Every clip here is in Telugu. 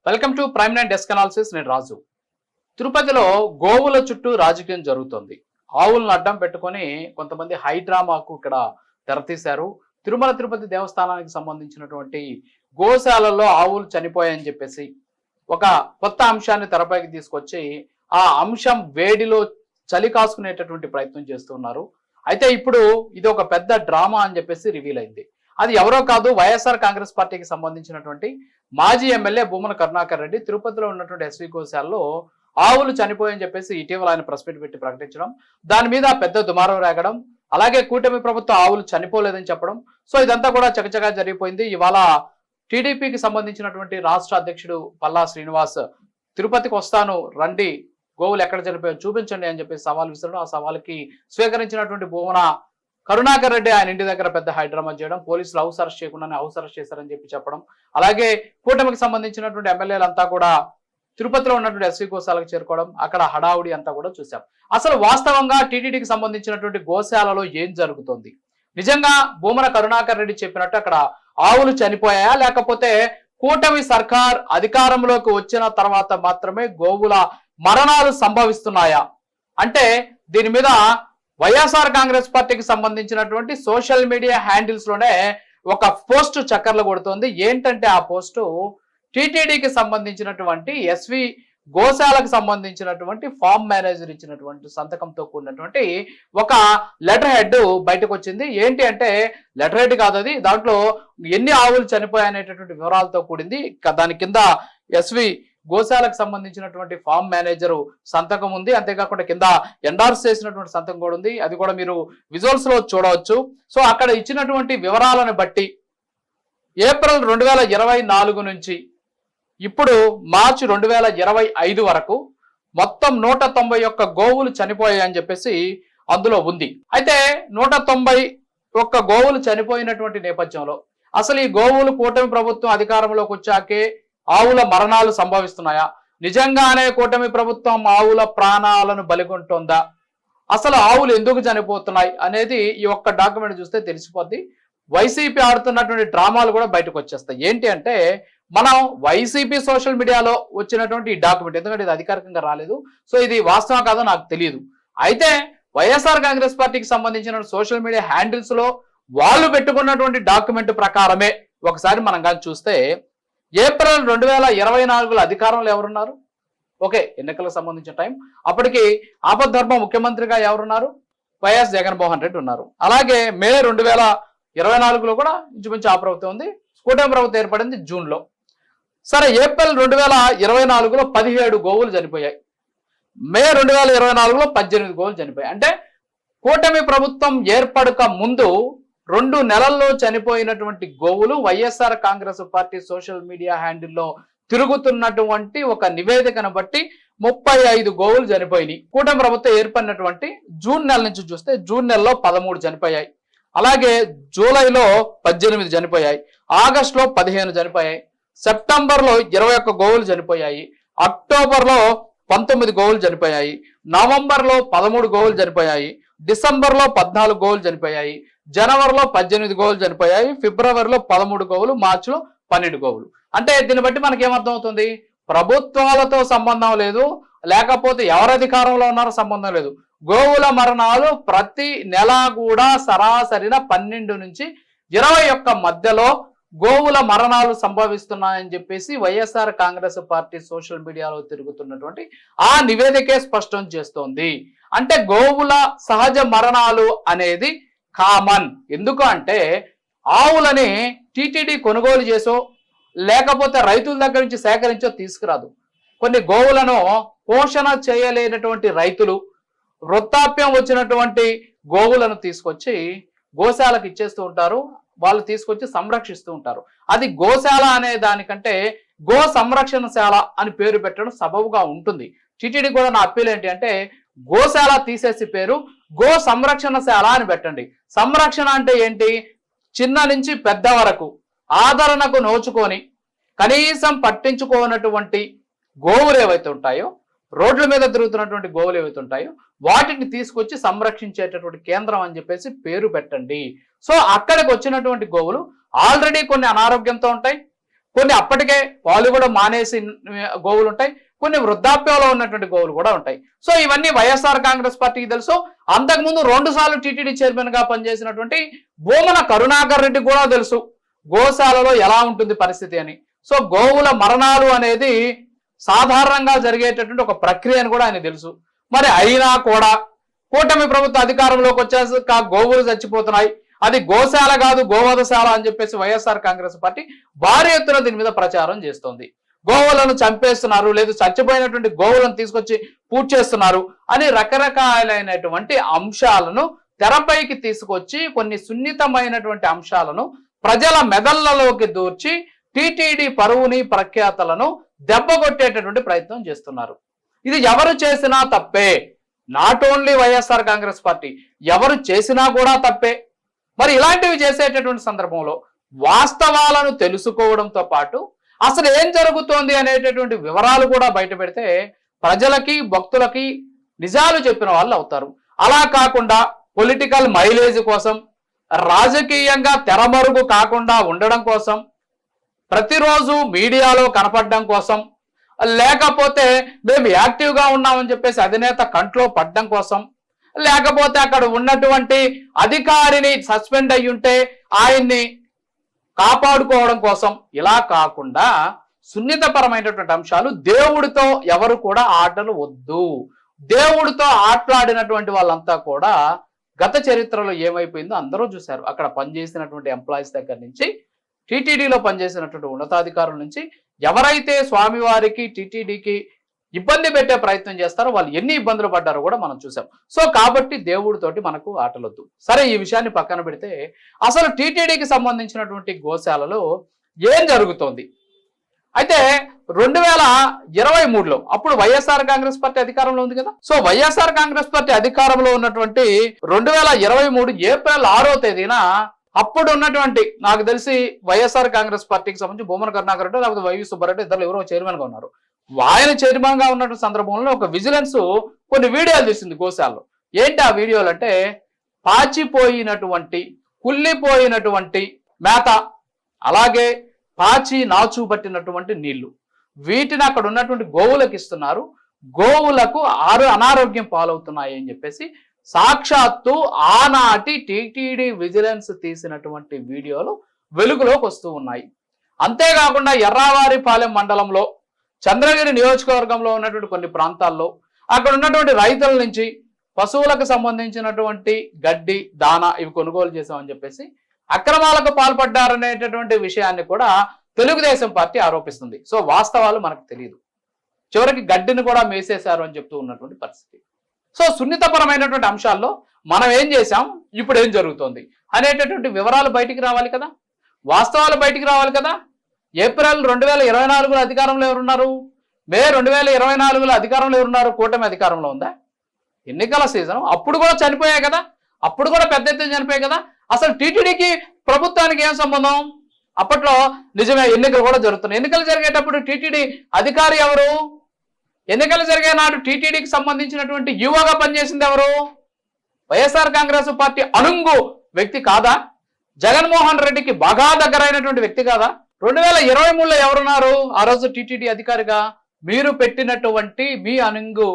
Welcome to prime nine desk analysis. నేను రాజు. తిరుపతిలో గోవుల చుట్టూ రాజకీయం జరుగుతోంది. ఆవులను అడ్డం పెట్టుకొని కొంతమంది హైడ్రామాకు ఇక్కడ తెరతీశారు. తిరుమల తిరుపతి దేవస్థానానికి సంబంధించినటువంటి గోశాలల్లో ఆవులు చనిపోయాయని చెప్పేసి ఒక కొత్త అంశాన్ని తెరపైకి తీసుకొచ్చి ఆ అంశం వేడిలో చలి కాసుకునేటటువంటి ప్రయత్నం చేస్తున్నారు. అయితే ఇప్పుడు ఇది ఒక పెద్ద డ్రామా అని చెప్పేసి రివీల్ అయింది. అది ఎవరో కాదు, వైఎస్ఆర్ కాంగ్రెస్ పార్టీకి సంబంధించినటువంటి మాజీ ఎమ్మెల్యే భూమన కరుణాకర్ రెడ్డి తిరుపతిలో ఉన్నటువంటి ఎస్వి గోశాలలో ఆవులు చనిపోయని చెప్పేసి ఇటీవల ఆయన ప్రెస్ మీట్ పెట్టి ప్రకటించడం, దాని మీద పెద్ద దుమారం రేగడం, అలాగే కూటమి ప్రభుత్వం ఆవులు చనిపోలేదని చెప్పడం. సో ఇదంతా కూడా చకచకా జరిగిపోయింది. ఇవాళ టీడీపీకి సంబంధించినటువంటి రాష్ట్ర అధ్యక్షుడు పల్లా శ్రీనివాస్ తిరుపతికి వస్తాను, రండి, గోవులు ఎక్కడ చనిపోయాయో చూపించండి అని చెప్పి సవాల్ విసరడం, ఆ సవాల్కి స్వీకరించినటువంటి భూమన కరుణాకర్ రెడ్డి ఆయన ఇంటి దగ్గర పెద్ద హైడ్రామా చేయడం, పోలీసులు హౌస్ అరెస్ట్ చేయకుండానే హౌస్ అరెస్ట్ చేశారని చెప్పి చెప్పడం, అలాగే కూటమికి సంబంధించినటువంటి ఎమ్మెల్యేలంతా కూడా తిరుపతిలో ఉన్నటువంటి ఎస్వి గోశాలకు చేరుకోవడం, అక్కడ హడావుడి అంతా కూడా చూసాం. అసలు వాస్తవంగా టీటీడీకి సంబంధించినటువంటి గోశాలలో ఏం జరుగుతోంది? నిజంగా భూమన కరుణాకర్ రెడ్డి చెప్పినట్టు అక్కడ ఆవులు చనిపోయాయా, లేకపోతే కూటమి సర్కార్ అధికారంలోకి వచ్చిన తర్వాత మాత్రమే గోవుల మరణాలు సంభవిస్తున్నాయా? అంటే దీని మీద వైఎస్ఆర్ కాంగ్రెస్ పార్టీకి సంబంధించినటువంటి సోషల్ మీడియా హ్యాండిల్స్ లోనే ఒక పోస్ట్ చక్కర్లు కొడుతోంది. ఏంటంటే ఆ పోస్టు టీటీడీకి సంబంధించినటువంటి ఎస్వి గోశాలకు సంబంధించినటువంటి ఫార్మ్ మేనేజర్ ఇచ్చినటువంటి సంతకంతో కూడినటువంటి ఒక లెటర్ హెడ్ బయటకు వచ్చింది. ఏంటి అంటే లెటర్ హెడ్ కాదు అది, దాంట్లో ఎన్ని ఆవులు చనిపోయాయనేటటువంటి వివరాలతో కూడింది. దాని కింద ఎస్వి గోశాలకు సంబంధించినటువంటి ఫార్మ్ మేనేజర్ సంతకం ఉంది. అంతేకాకుండా కింద ఎండార్స్ చేసినటువంటి సంతకం కూడా ఉంది. అది కూడా మీరు విజువల్స్ లో చూడవచ్చు. సో అక్కడ ఇచ్చినటువంటి వివరాలను బట్టి ఏప్రిల్ 2024 నుంచి ఇప్పుడు మార్చి 2025 వరకు మొత్తం 191 గోవులు చనిపోయాయని చెప్పేసి అందులో ఉంది. అయితే 191 గోవులు చనిపోయినటువంటి నేపథ్యంలో అసలు ఈ గోవులు కూటమి ప్రభుత్వం అధికారంలోకి వచ్చాకే ఆవుల మరణాలు సంభవిస్తున్నాయా? నిజంగానే కూటమి ప్రభుత్వం ఆవుల ప్రాణాలను బలిగొంటుందా? అసలు ఆవులు ఎందుకు చనిపోతున్నాయి అనేది ఈ ఒక్క డాక్యుమెంట్ చూస్తే తెలిసిపోద్ది. వైసీపీ ఆడుతున్నటువంటి డ్రామాలు కూడా బయటకు వచ్చేస్తాయి. ఏంటి అంటే మనం వైసీపీ సోషల్ మీడియాలో వచ్చినటువంటి ఈ డాక్యుమెంట్, ఎందుకంటే ఇది అధికారికంగా రాలేదు, సో ఇది వాస్తవం కాదో నాకు తెలియదు. అయితే వైఎస్ఆర్ కాంగ్రెస్ పార్టీకి సంబంధించిన సోషల్ మీడియా హ్యాండిల్స్ లో వాళ్ళు పెట్టుకున్నటువంటి డాక్యుమెంట్ ప్రకారమే ఒకసారి మనం కానీ చూస్తే ఏప్రిల్ 2024లో అధికారంలో ఎవరున్నారు? ఓకే, ఎన్నికలకు సంబంధించిన టైం. అప్పటికి ఆపద్ధర్మ ముఖ్యమంత్రిగా ఎవరున్నారు? వైఎస్ జగన్మోహన్ రెడ్డి ఉన్నారు. అలాగే మే 2024లో కూడా ఇంచుమించు ఆ ప్రభుత్వం ఉంది. కూటమి ప్రభుత్వం ఏర్పడింది జూన్లో. సరే, ఏప్రిల్ 2024లో 17 గోవులు చనిపోయాయి. మే 2024లో 18 గోవులు చనిపోయాయి. అంటే కూటమి ప్రభుత్వం ఏర్పడక ముందు 2 నెలల్లో చనిపోయినటువంటి గోవులు YSR Congress party social media హ్యాండిల్లో తిరుగుతున్నటువంటి ఒక నివేదికను బట్టి 35 గోవులు చనిపోయినాయి. కూటమి ప్రభుత్వం ఏర్పడినటువంటి జూన్ నెల నుంచి చూస్తే జూన్ నెలలో 13 చనిపోయాయి. అలాగే జూలైలో 18 చనిపోయాయి. ఆగస్టులో 15 చనిపోయాయి. సెప్టెంబర్లో 21 గోవులు చనిపోయాయి. అక్టోబర్లో 19 గోవులు చనిపోయాయి. నవంబర్లో 13 గోవులు చనిపోయాయి. డిసెంబర్లో 14 గోవులు చనిపోయాయి. జనవరిలో 18 గోవులు చనిపోయాయి. ఫిబ్రవరిలో 13 గోవులు, మార్చిలో 12 గోవులు. అంటే దీన్ని బట్టి మనకి ఏమర్థం అవుతుంది? ప్రభుత్వాలతో సంబంధం లేదు, లేకపోతే ఎవరు అధికారంలో ఉన్నారో సంబంధం లేదు. గోవుల మరణాలు ప్రతి నెల కూడా సరాసరిన 12 నుంచి 21 మధ్యలో గోవుల మరణాలు సంభవిస్తున్నాయని చెప్పేసి వైఎస్ఆర్ కాంగ్రెస్ పార్టీ సోషల్ మీడియాలో తిరుగుతున్నటువంటి ఆ నివేదికే స్పష్టం చేస్తోంది. అంటే గోవుల సహజ మరణాలు అనేది కామన్. ఎందుకు అంటే ఆవులని టీటీడీ కొనుగోలు చేసో లేకపోతే రైతుల దగ్గర నుంచి సేకరించో తీసుకురాదు. కొన్ని గోవులను పోషణ చేయలేనటువంటి రైతులు వృద్ధాప్యం వచ్చినటువంటి గోవులను తీసుకొచ్చి గోశాలకు ఇచ్చేస్తూ ఉంటారు. వాళ్ళు తీసుకొచ్చి సంరక్షిస్తూ ఉంటారు. అది గోశాల అనే దానికంటే గో సంరక్షణశాల అని పేరు పెట్టడం సబబుగా ఉంటుంది. టీటీడీ కూడా నా అప్పీల్ ఏంటి అంటే గోశాల తీసేసి పేరు గో సంరక్షణశాల అని పెట్టండి. సంరక్షణ అంటే ఏంటి? చిన్న నుంచి పెద్ద వరకు ఆదరణకు నోచుకొని కనీసం పట్టించుకోనటువంటి గోవులు ఏవైతే ఉంటాయో, రోడ్ల మీద తిరుగుతున్నటువంటి గోవులు ఏవైతే ఉంటాయో వాటిని తీసుకొచ్చి సంరక్షించేటటువంటి కేంద్రం అని చెప్పేసి పేరు పెట్టండి. సో అక్కడికి వచ్చినటువంటి గోవులు ఆల్రెడీ కొన్ని అనారోగ్యంతో ఉంటాయి, కొన్ని అప్పటికే వాళ్ళు కూడా మానేసి గోవులు ఉంటాయి, కొన్ని వృద్ధాప్యంలో ఉన్నటువంటి గోవులు కూడా ఉంటాయి. సో ఇవన్నీ వైఎస్ఆర్ కాంగ్రెస్ పార్టీకి తెలుసు. అంతకుముందు 2 సార్లు టీటీడీ చైర్మన్ గా పనిచేసినటువంటి భూమన కరుణాకర్ రెడ్డి కూడా తెలుసు గోశాలలో ఎలా ఉంటుంది పరిస్థితి అని. సో గోవుల మరణాలు అనేది సాధారణంగా జరిగేటటువంటి ఒక ప్రక్రియ అని కూడా ఆయన తెలుసు. మరి అయినా కూడా కూటమి ప్రభుత్వ అధికారంలోకి వచ్చేసాక గోవులు చచ్చిపోతున్నాయి, అది గోశాల కాదు గోవధశాల అని చెప్పేసి వైఎస్ఆర్ కాంగ్రెస్ పార్టీ భారీ ఎత్తున దీని మీద ప్రచారం చేస్తోంది. గోవులను చంపేస్తున్నారు, లేదు చచ్చిపోయినటువంటి గోవులను తీసుకొచ్చి పూజ చేస్తున్నారు అని రకరకాలైనటువంటి అంశాలను తెరపైకి తీసుకొచ్చి కొన్ని సున్నితమైనటువంటి అంశాలను ప్రజల మెదళ్లలోకి దూర్చి టీటీడీ పరువుని ప్రఖ్యాతలను దెబ్బకొట్టేటటువంటి ప్రయత్నం చేస్తున్నారు. ఇది ఎవరు చేసినా తప్పే, not only YSR Congress party, ఎవరు చేసినా కూడా తప్పే. మరి ఇలాంటివి చేసేటటువంటి సందర్భంలో వాస్తవాలను తెలుసుకోవడంతో పాటు అసలు ఏం జరుగుతోంది అనేటటువంటి వివరాలు కూడా బయట పెడితే ప్రజలకి భక్తులకి నిజాలు చెప్పిన వాళ్ళు అవుతారు. అలా కాకుండా పొలిటికల్ మైలేజ్ కోసం, రాజకీయంగా తెరమరుగు కాకుండా ఉండడం కోసం, ప్రతిరోజు మీడియాలో కనపడడం కోసం, లేకపోతే మేము యాక్టివ్గా ఉన్నామని చెప్పేసి అధినేత కంట్లో పడడం కోసం, లేకపోతే అక్కడ ఉన్నటువంటి అధికారిని సస్పెండ్ అయ్యి ఉంటే ఆయన్ని కాపాడుకోవడం కోసం, ఇలా కాకుండా సున్నితపరమైనటువంటి అంశాలు, దేవుడితో ఎవరు కూడా ఆటలు వద్దు, దేవుడితో ఆటలాడినటువంటి వాళ్ళంతా కూడా గత చరిత్రలో ఏమైపోయిందో అందరూ చూశారు. అక్కడ పనిచేసినటువంటి ఎంప్లాయీస్ దగ్గర నుంచి, టీటీడీలో పనిచేసినటువంటి ఉన్నతాధికారుల నుంచి ఎవరైతే స్వామివారికి టీటీడీకి ఇబ్బంది పెట్టే ప్రయత్నం చేస్తారో వాళ్ళు ఎన్ని ఇబ్బందులు పడ్డారో కూడా మనం చూసాం. సో కాబట్టి దేవుడితోటి మనకు ఆటలొద్దు. సరే, ఈ విషయాన్ని పక్కన పెడితే అసలు టీటీడీకి సంబంధించినటువంటి గోశాలలో ఏం జరుగుతోంది అయితే 2023లో అప్పుడు వైఎస్ఆర్ కాంగ్రెస్ పార్టీ అధికారంలో ఉంది కదా. సో వైఎస్ఆర్ కాంగ్రెస్ పార్టీ అధికారంలో ఉన్నటువంటి 2023 ఏప్రిల్ 6వ తేదీన అప్పుడు ఉన్నటువంటి, నాకు తెలిసి వైఎస్ఆర్ కాంగ్రెస్ పార్టీకి సంబంధించి భూమన కరుణాకర్ రెడ్డి లేకపోతే వైవి సుబ్బారెడ్డి ఇద్దరు ఎవరో చైర్మన్ గా ఉన్నారు. ఆయన చైర్మన్ గా ఉన్నటువంటి సందర్భంలో ఒక విజిలెన్స్ కొన్ని వీడియోలు తీసింది గోశాలలో. ఏంటి ఆ వీడియోలు అంటే, పాచిపోయినటువంటి కుళ్ళిపోయినటువంటి మేత, అలాగే పాచి నాచు పట్టినటువంటి నీళ్లు, వీటిని అక్కడ ఉన్నటువంటి గోవులకు ఇస్తున్నారు, గోవులకు అనారోగ్యం పాలవుతున్నాయి అని చెప్పేసి సాక్షాత్తు ఆనాటి టీటీడీ విజిలెన్స్ తీసినటువంటి వీడియోలు వెలుగులోకి వస్తూ ఉన్నాయి. అంతేకాకుండా ఎర్రావారిపాలెం మండలంలో చంద్రగిరి నియోజకవర్గంలో ఉన్నటువంటి కొన్ని ప్రాంతాల్లో అక్కడ ఉన్నటువంటి రైతుల నుంచి పశువులకు సంబంధించినటువంటి గడ్డి, దానా ఇవి కొనుగోలు చేశామని చెప్పేసి అక్రమాలకు పాల్పడ్డారనేటటువంటి విషయాన్ని కూడా తెలుగుదేశం పార్టీ ఆరోపిస్తుంది. సో వాస్తవాలు మనకు తెలియదు, చివరికి గడ్డిని కూడా మేసేశారు అని చెప్తూ ఉన్నటువంటి పరిస్థితి. సో సున్నితపరమైనటువంటి అంశాల్లో మనం ఏం చేశాం, ఇప్పుడు ఏం జరుగుతోంది అనేటటువంటి వివరాలు బయటికి రావాలి కదా, వాస్తవాలు బయటికి రావాలి కదా. ఏప్రిల్ 2024లో అధికారంలో ఎవరున్నారు, మే 2024లో అధికారంలో ఎవరున్నారు, కూటమి అధికారంలో ఉందా. ఎన్నికల సీజన్ అప్పుడు కూడా చనిపోయాయి కదా, అప్పుడు కూడా పెద్ద ఎత్తున చనిపోయాయి కదా. అసలు టీటీడీకి ప్రభుత్వానికి ఏం సంబంధం? అప్పట్లో నిజమే ఎన్నికలు కూడా జరుగుతున్నాయి. ఎన్నికలు జరిగేటప్పుడు టీటీడీ అధికారి ఎవరు? ఎన్నికలు జరిగే నాడు టీటీడీకి సంబంధించినటువంటి యువగా పనిచేసింది ఎవరు? వైఎస్ఆర్ కాంగ్రెస్ పార్టీ అనుంగు వ్యక్తి కాదా? జగన్మోహన్ రెడ్డికి బాగా దగ్గరైనటువంటి వ్యక్తి కాదా? 2023లో ఎవరున్నారు ఆ రోజు టీటీడీ అధికారిగా? మీరు పెట్టినటువంటి మీ అనుంగు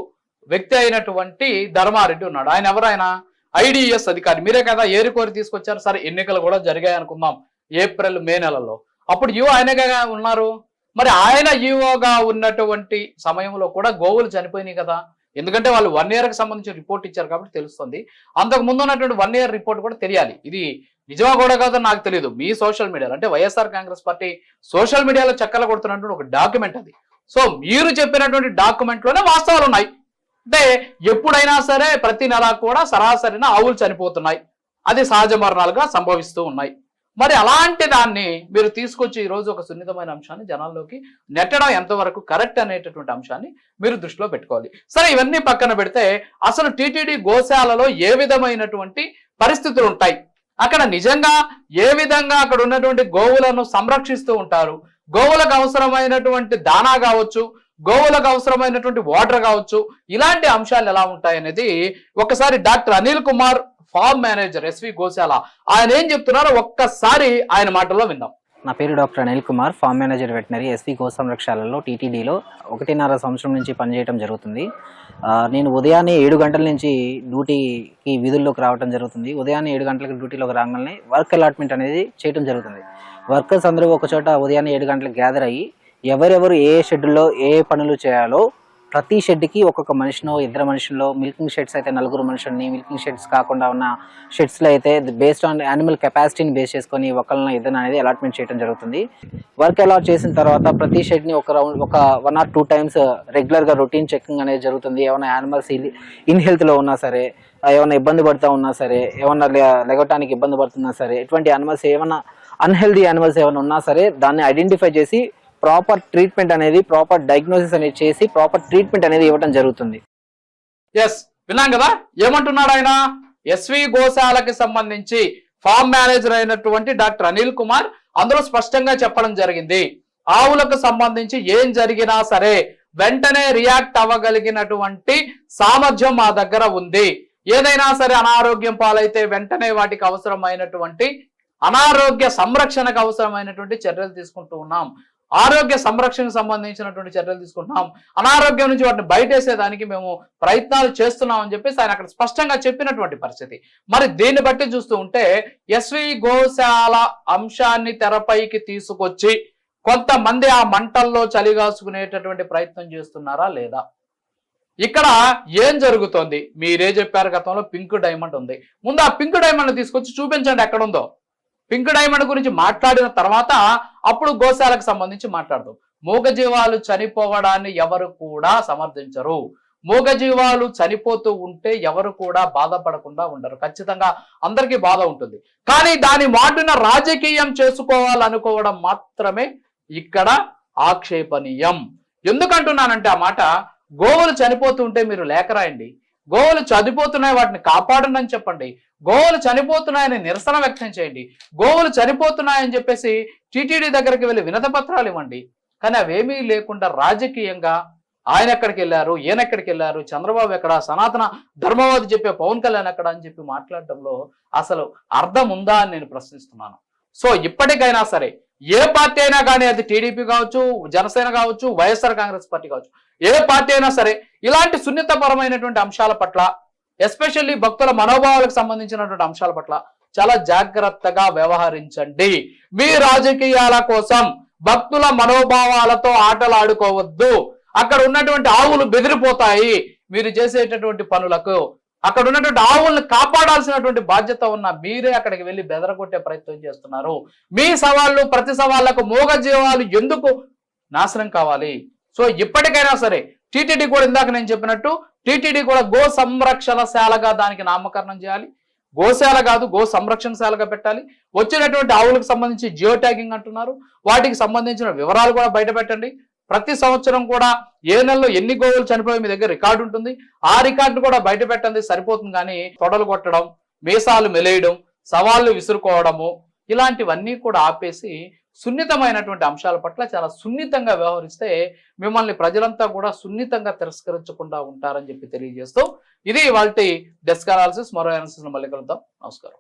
వ్యక్తి అయినటువంటి ధర్మారెడ్డి ఉన్నాడు. ఆయన ఎవరైనా ఐడిఎస్ అధికారి, మీరే కదా ఏరుకోరి తీసుకొచ్చారు. సరే, ఎన్నికలు కూడా జరిగాయి అనుకుందాం ఏప్రిల్ మే నెలలో, అప్పుడు యువ ఆయనగా ఉన్నారు. మరి ఆయన ఈవోగా ఉన్నటువంటి సమయంలో కూడా గోవులు చనిపోయినాయి కదా, ఎందుకంటే వాళ్ళు 1 yearకి సంబంధించిన రిపోర్ట్ ఇచ్చారు కాబట్టి తెలుస్తుంది. అంతకు ముందు ఉన్నటువంటి 1 year రిపోర్ట్ కూడా తెలియాలి. ఇది నిజమా కూడా కాదో నాకు తెలియదు. మీ సోషల్ మీడియాలో అంటే వైఎస్ఆర్ కాంగ్రెస్ పార్టీ సోషల్ మీడియాలో చక్కలు కొడుతున్నటువంటి ఒక డాక్యుమెంట్ అది. సో మీరు చెప్పినటువంటి డాక్యుమెంట్లోనే వాస్తవాలు ఉన్నాయి. అంటే ఎప్పుడైనా సరే ప్రతి నెల కూడా సరాసరిన ఆవులు చనిపోతున్నాయి, అది సహజ మరణాలుగా సంభవిస్తూ ఉన్నాయి. మరి అలాంటి దాన్ని మీరు తీసుకొచ్చి ఈరోజు ఒక సున్నితమైన అంశాన్ని జనాల్లోకి నెట్టడం ఎంతవరకు కరెక్ట్ అనేటటువంటి అంశాన్ని మీరు దృష్టిలో పెట్టుకోవాలి. సరే, ఇవన్నీ పక్కన పెడితే అసలు టీటీడీ గోశాలలో ఏ విధమైనటువంటి పరిస్థితులు ఉంటాయి, అక్కడ నిజంగా ఏ విధంగా అక్కడ ఉన్నటువంటి గోవులను సంరక్షిస్తూ ఉంటారు, గోవులకు అవసరమైనటువంటి దానా కావచ్చు, గోవులకు అవసరమైనటువంటి వాటర్ కావచ్చు, ఇలాంటి అంశాలు ఎలా ఉంటాయి అనేది ఒకసారి doctor Anil Kumar, farm manager, SV Goshala, ఆయన ఏం చెప్తున్నారో ఒక్కసారి ఆయన మాటల్లో విందాం. నా పేరు doctor Anil Kumar, farm manager veterinary, SV గోసంరక్షాలలో టీటీడీలో 1.5 సంవత్సరం నుంచి పనిచేయడం జరుగుతుంది. నేను ఉదయాన్నే 7 గంటల నుంచి డ్యూటీకి విధుల్లోకి రావడం జరుగుతుంది. ఉదయాన్నే 7 గంటలకు డ్యూటీలోకి రాగానే వర్క్ అలాట్మెంట్ అనేది చేయడం జరుగుతుంది. వర్కర్స్ అందరూ ఒక చోట ఉదయాన్నే 7 గంటలకు గ్యాదర్ అయ్యి ఎవరెవరు ఏ షెడ్యూల్లో ఏ పనులు చేయాలో ప్రతి షెడ్కి ఒక్కొక్క మనిషినో, ఇద్దరు మనుషుల్లో, మిల్కింగ్ షెడ్స్ అయితే 4 మనుషుల్ని, మిల్కింగ్ షెడ్స్ కాకుండా ఉన్న షెడ్స్లో అయితే బేస్డ్ ఆన్ యానిమల్ కెపాసిటీని బేస్ చేసుకొని ఒకళ్ళని ఇద్దరు అనేది అలాట్మెంట్ చేయడం జరుగుతుంది. వర్క్ అలాట్ చేసిన తర్వాత ప్రతి షెడ్ని ఒక 1 or 2 times రెగ్యులర్గా రొటీన్ చెకింగ్ అనేది జరుగుతుంది. ఏమైనా యానిమల్స్ ఇన్ హెల్త్లో ఉన్నా సరే, ఏమైనా ఇబ్బంది పడుతూ ఉన్నా సరే, ఏమన్నా లెగటానికి ఇబ్బంది పడుతున్నా సరే, ఎటువంటి యానిమల్స్ ఏమైనా అన్హెల్దీ యానిమల్స్ ఏమైనా ఉన్నా సరే దాన్ని ఐడెంటిఫై చేసి ప్రాపర్ ట్రీట్మెంట్ అనేది, ప్రాపర్ డయాగ్నోసిస్ అనేది చేసి ప్రాపర్ ట్రీట్మెంట్ అనేది ఇవ్వడం జరుగుతుంది. ఎస్, విన్నాం కదా ఏమంటున్నాడు ఆయన. ఎస్వి గోశాలకి సంబంధించి ఫార్మ్ మేనేజర్ అయినటువంటి డాక్టర్ అనిల్ కుమార్ అందులో స్పష్టంగా చెప్పడం జరిగింది. ఆవులకు సంబంధించి ఏం జరిగినా సరే వెంటనే రియాక్ట్ అవ్వగలిగినటువంటి సామర్థ్యం మా దగ్గర ఉంది. ఏదైనా సరే అనారోగ్యం పాలైతే వెంటనే వాటికి అవసరమైనటువంటి అనారోగ్య సంరక్షణకు అవసరమైనటువంటి చర్యలు తీసుకుంటూ ఉన్నాం. ఆరోగ్య సంరక్షణకు సంబంధించినటువంటి చర్యలు తీసుకుంటున్నాం. అనారోగ్యం నుంచి వాటిని బయటేసేదానికి మేము ప్రయత్నాలు చేస్తున్నాం అని చెప్పేసి ఆయన అక్కడ స్పష్టంగా చెప్పినటువంటి పరిస్థితి. మరి దీన్ని బట్టి చూస్తూ ఉంటే ఎస్వి గోశాల అంశాన్ని తెరపైకి తీసుకొచ్చి కొంతమంది ఆ మంటల్లో చలిగాసుకునేటటువంటి ప్రయత్నం చేస్తున్నారా లేదా? ఇక్కడ ఏం జరుగుతోంది? మీరే చెప్పారు గతంలో పింక్ డైమండ్ ఉంది. ముందు ఆ పింక్ డైమండ్ తీసుకొచ్చి చూపించండి ఎక్కడుందో. పింక్ డైమండ్ గురించి మాట్లాడిన తర్వాత అప్పుడు గోశాలకు సంబంధించి మాట్లాడదాం. మూగజీవాలు చనిపోవడాన్ని ఎవరు కూడా సమర్థించరు. మూగజీవాలు చనిపోతూ ఉంటే ఎవరు కూడా బాధపడకుండా ఉండరు. ఖచ్చితంగా అందరికీ బాధ ఉంటుంది. కానీ దాని మాటున రాజకీయం చేసుకోవాలనుకోవడం మాత్రమే ఇక్కడ ఆక్షేపణీయం. ఎందుకంటున్నానంటే ఆ మాట, గోవులు చనిపోతూ ఉంటే మీరు లేఖ రాయండి. గోవులు చనిపోతున్నాయి, వాటిని కాపాడండి అని చెప్పండి. గోవులు చనిపోతున్నాయని నిరసన వ్యక్తం చేయండి. గోవులు చనిపోతున్నాయని చెప్పేసి టీటీడీ దగ్గరికి వెళ్ళి వినతి పత్రాలు ఇవ్వండి. కానీ అవేమీ లేకుండా రాజకీయంగా ఆయన ఎక్కడికి వెళ్ళారు, ఈయన ఎక్కడికి వెళ్ళారు, చంద్రబాబు ఎక్కడ, సనాతన ధర్మవాది చెప్పే పవన్ కళ్యాణ్ ఎక్కడ అని చెప్పి మాట్లాడటంలో అసలు అర్థం ఉందా అని నేను ప్రశ్నిస్తున్నాను. సో ఇప్పటికైనా సరే ఏ పార్టీ అయినా కానీ, అది టీడీపీ కావచ్చు, జనసేన కావచ్చు, వైఎస్ఆర్ కాంగ్రెస్ పార్టీ కావచ్చు, ఏ పార్టీ అయినా సరే ఇలాంటి సున్నితపరమైనటువంటి అంశాల పట్ల, ఎస్పెషల్లీ భక్తుల మనోభావాలకు సంబంధించినటువంటి అంశాల పట్ల చాలా జాగ్రత్తగా వ్యవహరించండి. మీ రాజకీయాల కోసం భక్తుల మనోభావాలతో ఆటలు ఆడుకోవద్దు. అక్కడ ఉన్నటువంటి ఆవులు బెదిరిపోతాయి మీరు చేసేటటువంటి పనులకు. అక్కడ ఉన్నటువంటి ఆవులను కాపాడాల్సినటువంటి బాధ్యత ఉన్న మీరే అక్కడికి వెళ్ళి బెదరగొట్టే ప్రయత్నం చేస్తున్నారు. మీ సవాళ్ళు, ప్రతి సవాళ్లకు మూగజీవాలు ఎందుకు నాశనం కావాలి? సో ఇప్పటికైనా సరే టీటీడీ కూడా, ఇందాక నేను చెప్పినట్టు టీటీడీ కూడా గో సంరక్షణశాలగా దానికి నామకరణం చేయాలి. గోశాల కాదు, గో సంరక్షణశాలగా పెట్టాలి. వచ్చినటువంటి ఆవులకు సంబంధించి జియో ట్యాగింగ్ అంటున్నారు, వాటికి సంబంధించిన వివరాలు కూడా బయట పెట్టండి. ప్రతి సంవత్సరం కూడా ఏ నెలలో ఎన్ని గోవులు చనిపోయి మీ దగ్గర రికార్డు ఉంటుంది, ఆ రికార్డు కూడా బయట పెట్టండి, సరిపోతుంది. కానీ తొడలు కొట్టడం, మీసాలు మెలేయడం, సవాళ్లు విసురుకోవడము, ఇలాంటివన్నీ కూడా ఆపేసి సున్నితమైనటువంటి అంశాల పట్ల చాలా సున్నితంగా వ్యవహరిస్తే మిమ్మల్ని ప్రజలంతా కూడా సున్నితంగా తిరస్కరించకుండా ఉంటారని చెప్పి తెలియజేస్తూ, ఇది ఇవాల్టి డెస్క్ అనాలిసిస్. మరో అనాలిసిస్ మళ్ళీ కలుద్దాం. నమస్కారం.